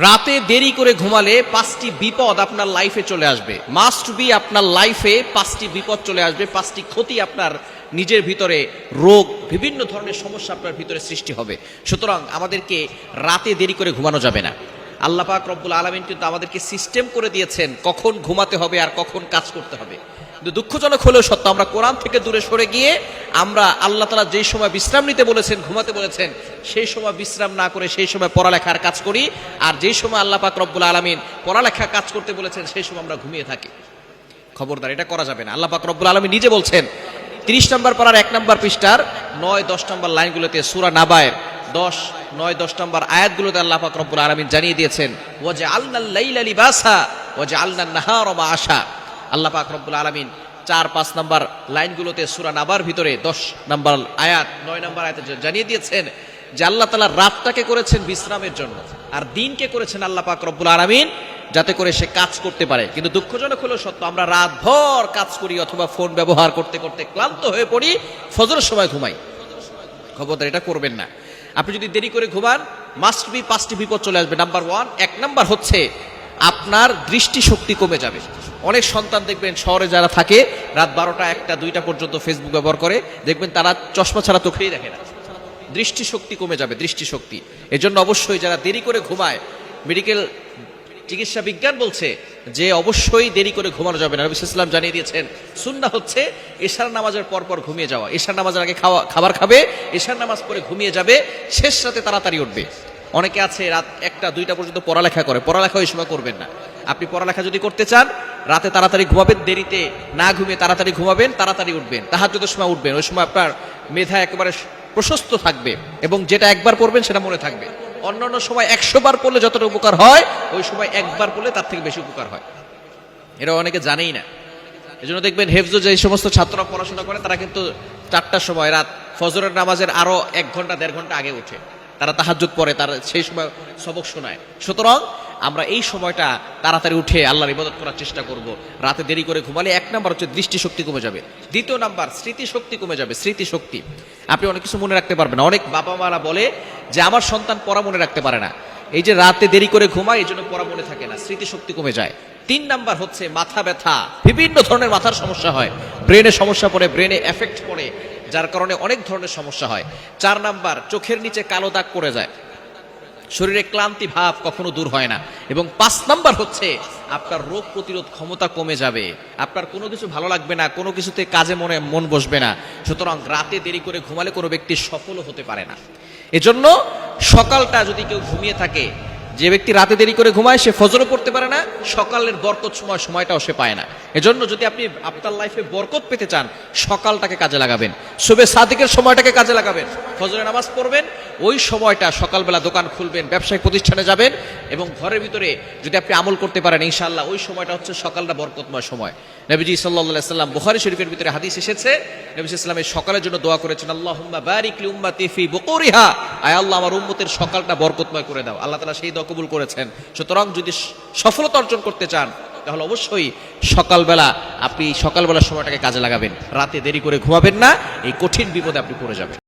রাতে দেরি করে ঘুমালে 5টি বিপদ আপনার লাইফে চলে আসবে। মাস্ট বি আপনার লাইফে 5টি বিপদ চলে আসবে, 5টি ক্ষতি আপনার নিজের ভিতরে, রোগ, বিভিন্ন ধরনের সমস্যা আপনার ভিতরে সৃষ্টি হবে। সুতরাং আমাদেরকে রাতে দেরি করে ঘুমানো যাবে না। আল্লাহ পাক রব্বুল আলামিন কিন্তু আমাদেরকে সিস্টেম করে দিয়েছেন কখন ঘুমাতে হবে আর কখন কাজ করতে হবে। কিন্তু দুঃখজনক হলেও সত্য, আমরা কোরআন থেকে দূরে সরে গিয়ে আমরা আল্লাহ তাআলা যেই সময় বিশ্রাম নিতে বলেছেন, ঘুমাতে বলেছেন, সেই সময় বিশ্রাম না করে সেই সময় পড়ালেখার কাজ করি। আর যেই সময় আল্লাহ পাক রব্বুল আলামিন পড়ালেখা কাজ করতে বলেছেন সেই সময় আমরা ঘুমিয়ে থাকি। খবরদার, এটা করা যাবে না। আল্লাহ পাক রব্বুল আলামিন নিজে বলছেন 30 নম্বর পারার 1 নম্বর পৃষ্ঠার 9-10 নম্বর লাইনগুলোতে, সূরা নাবায়ের 9-10 নম্বর আয়াতগুলোতে আল্লাহ পাক রব্বুল আলামিন জানিয়ে দিয়েছেন, ওয়াজআলনাল লাইলা লিবাসা ওয়াজআলনান নাহারা মাআশা। আল্লাহ পাক রব্বুল আলামিন 4-5 নম্বর লাইনগুলোতে সূরা নাবার ভিতরে 10 নম্বর আয়াত, 9 নম্বর আয়াতে জানিয়ে দিয়েছেন যে আল্লাহ তাআলা রাতটাকে করেছেন বিশ্রামের জন্য আর দিনকে করেছেন আল্লাহ পাক রব্বুল আলামিন যাতে করে সে কাজ করতে পারে। কিন্তু দুঃখজনক হলো সত্য, আমরা রাতভর কাজ করি অথবা ফোন ব্যবহার করতে করতে ক্লান্ত হয়ে পড়ি, ফজরের সময় ঘুমাই। খবরদার, এটা করবেন না। আপনি যদি দেরি করে ঘুমান, মাস্ট বি 5টি বিপদ চলে আসবে। নাম্বার 1 নম্বর হচ্ছে আপনার দৃষ্টিশক্তি কমে যাবে। অনেক সন্তান দেখবেন শহরে যারা থাকে রাত 12টা, 1টা, 2টা পর্যন্ত ফেসবুক ব্যবহার করে, দেখবেন তারা চশমা ছাড়া চোখেই দেখে না। দৃষ্টিশক্তি কমে যাবে, দৃষ্টিশক্তি। এজন্য অবশ্যই যারা দেরি করে ঘুমায়, মেডিকেল চিকিৎসা বিজ্ঞান বলছে যে অবশ্যই দেরি করে ঘুমানো যাবে না। নবী সাল্লাল্লাহু আলাইহি ওয়াসাল্লাম জানিয়ে দিয়েছেন সুন্নাহ হচ্ছে এশার নামাজের পর পর ঘুমিয়ে যাওয়া। এশার নামাজের আগে খাবার খাবে, এশার নামাজ পরে ঘুমিয়ে যাবে, শেষ রাতে তাড়াতাড়ি উঠবে। অনেকে আছে রাত 1টা 2টা পর্যন্ত পড়ালেখা করে, পড়ালেখা ওই সময় করবেন না। আপনি পড়ালেখা যদি করতে চান, রাতে তাড়াতাড়ি ঘুমাবেন, দেরিতে না ঘুমিয়ে তাড়াতাড়ি ঘুমাবেন, তাড়াতাড়ি উঠবেন, তাহাজ্জুদের সময় উঠবেন। ওই সময় আপনার মেধা একেবারে প্রশস্ত থাকবে এবং যেটা একবার পড়বেন সেটা মনে থাকবে। অন্যান্য সময় 100 বার পড়লে যতটা উপকার হয়, ওই সময় একবার পড়লে তার থেকে বেশি উপকার হয়। এটা অনেকে জানেই না। এজন্য দেখবেন হেফজ যে সমস্ত ছাত্ররা পড়াশোনা করে তারা কিন্তু 4টার সময়, রাত ফজরের নামাজের আরো 1 ঘন্টা 1.5 ঘন্টা আগে উঠে তারা তাহাজ্জুদ পড়ে, তারা সেই সময় সবক শোনায়। সুতরাং আমরা এই সময়টা তাড়াতাড়ি উঠে আল্লাহর ইবাদত করার চেষ্টা করব। রাতে দেরি করে ঘুমালে 1 নাম্বার হচ্ছে দৃষ্টিশক্তি কমে যাবে। 2 নাম্বার স্মৃতিশক্তি কমে যাবে। স্মৃতিশক্তি, আপনি অনেক কিছু মনে রাখতে পারবেন না। অনেক বাবা মারা বলে যে আমার সন্তান পড়া মনে রাখতে পারে না, এই যে রাতে দেরি করে ঘুমায় এই জন্য পড়া মনে থাকে না, স্মৃতিশক্তি কমে যায়। 3 নাম্বার হচ্ছে মাথা ব্যথা, বিভিন্ন ধরনের মাথার সমস্যা হয়, ব্রেনে সমস্যা পড়ে, ব্রেনে এফেক্ট পড়ে, যার কারণে অনেক ধরনের সমস্যা হয়। 4 নাম্বার চোখের নিচে কালো দাগ পড়ে যায়, শরীরে ক্লান্তি ভাব কখনো দূর হয় না। এবং 5 নাম্বার হচ্ছে আপনার রোগ প্রতিরোধ ক্ষমতা কমে যাবে, আপনার কোনো কিছু ভালো লাগবে না, কোনো কিছুতে কাজে মন বসবে না। সুতরাং রাতে দেরি করে ঘুমালে কোনো ব্যক্তি সফলও হতে পারে না। এজন্য সকালটা যদি কেউ ঘুমিয়ে থাকে, যে ব্যক্তি রাতে দেরি করে ঘুমায় সে ফজরও পড়তে পারে না, সকালের বরকত সময়টাও সে পায় না। এজন্য যদি আপনি আপনার লাইফে বরকত পেতে চান, সকালটাকে কাজে লাগাবেন, সুবে সাদিকের সময়টাকে কাজে লাগাবেন, ফজরের নামাজ পড়বেন, ওই সময়টা সকালবেলা দোকান খুলবেন, ব্যবসায়িক প্রতিষ্ঠানে যাবেন এবং ঘরের ভিতরে যদি আপনি আমল করতে পারেন, ইনশাআল্লাহ ওই সময়টা হচ্ছে সকালটা বরকতময় সময়। নবীজি সাল্লাল্লাহু আলাইহি ওয়াসাল্লাম বুখারী শরীফের ভিতরে হাদিস এসেছে, নবী সাল্লাল্লাহু আলাইহি ওয়াসাল্লাম এই সকালের জন্য দোয়া করেছেন, আল্লাহুম্মা বারিক লি উম্মতি ফি বুকুরিহা, আয় আল্লাহ আমার উম্মতের সকালটা বরকতময় করে দাও। আল্লাহ তাআলা সেই দোয়া কবুল করেছেন। সুতরাং যদি সফলতা অর্জন করতে চান তাহলে অবশ্যই সকালবেলার সময়টাকে কাজে লাগাবেন, রাতে দেরি করে ঘুমাবেন না, এই কঠিন বিপদে আপনি পড়ে যাবেন।